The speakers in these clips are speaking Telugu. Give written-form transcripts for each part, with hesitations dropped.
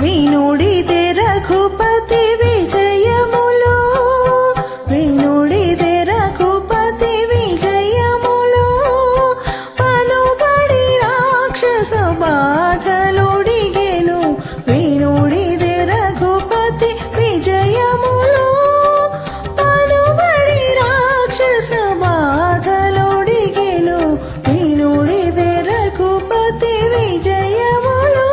వినుడిదే రఘుపతి విజయములో వినుడిదే రఘుపతి విజయములో పలుబడి రాక్షస బాధలుడిగెను వినుడిదే రఘుపతి విజయములో పలుబడి రాక్షస బాధలుడిగెను వినుడిదే రఘుపతి విజయములో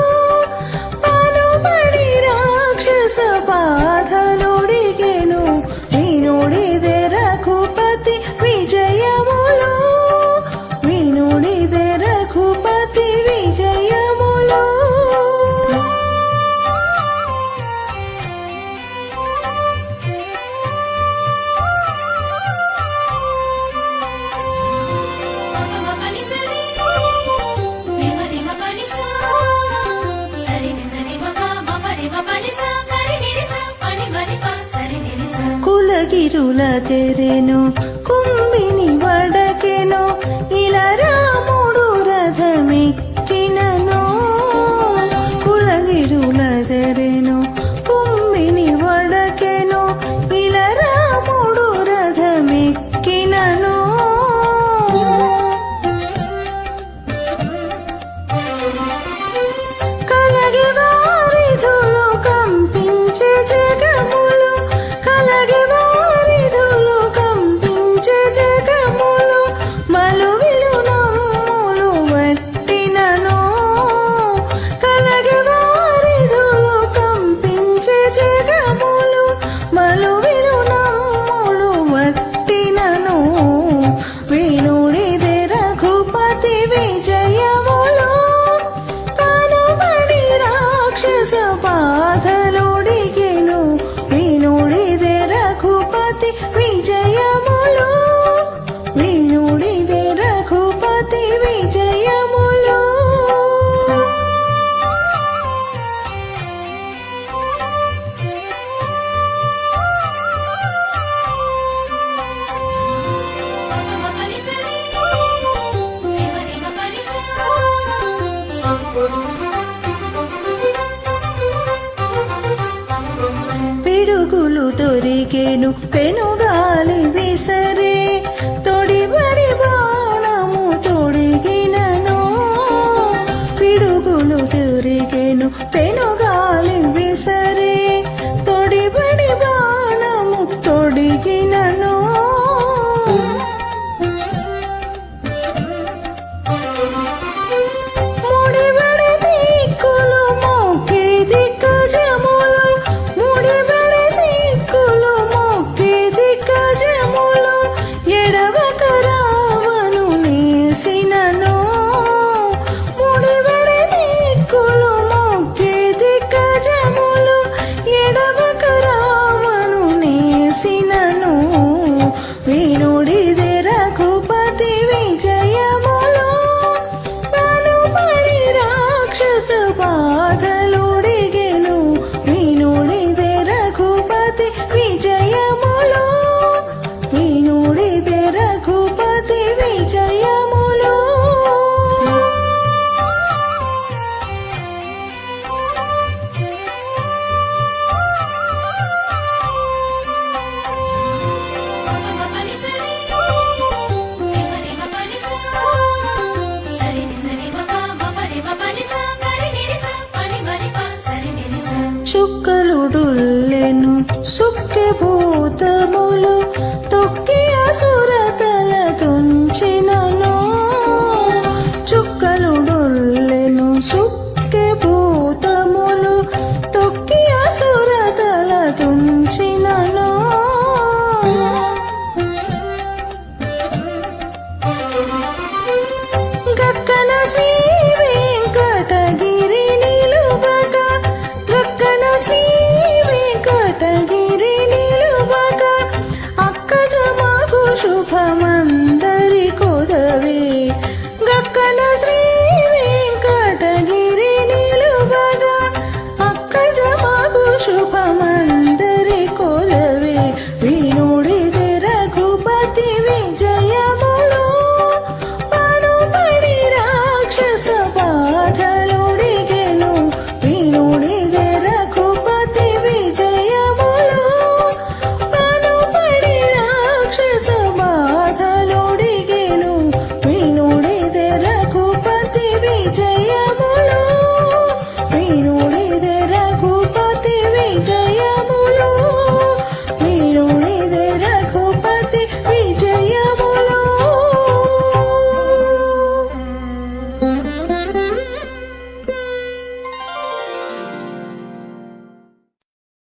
పలుబడి రాక్షస బాధలుడిగెను వినుడిదే రఘుపతి విజయములో వినుడిదే రఘుపతి విజయములో కులగిరుల తెరెను కుంభిని వడకెను ఇలా రాముడు రథమెక్కినను కులగిరుల తెరెను కుంభిని వడకెను ఇలా రాముడు రథమెక్కినను కలగి వారిధులు కంపించే జగములు కలగి వారిధులు కంపించే జగములు మలువిలు నమ్ములు వట్టినను కలగి వారిధులు కంపించే జగములు మలువిలు నమ్ములు వట్టినను వినుడిదే రఘుపతి విజయములో పలుబడి రాక్షస బాధలుడిగెను వినుడిదే రఘుపతి విజయములో వినుడిదే రఘుపతి విజయములో పిడుగులు దొరికెను పెనుగాలి విసరే తొడిబడి బాణము తొడిగినను పిడుగులు దొరికెను పెనుగాలి విసరే తొడిబడి బాణము తొడిగినను ముడిబడి దిక్కులు మొక్కి దిగ్గజములు ముడిబడి దిక్కులు మొక్కి దిగ్గజములు ఎడవక రావణు నేసినను ముడిబడి దిక్కులు మొక్కి దిగ్గజములు ఎడవక రావణు నేసినను వినుడిదే రఘుపతి విజయములో పలుబడి రాక్షస బాధలుడిగెను వినుడిదే రఘుపతి విజయములో వినుడిదే రఘుపతి విజయములో చుక్కలుడుల్లెను సుఖ్యభూతములు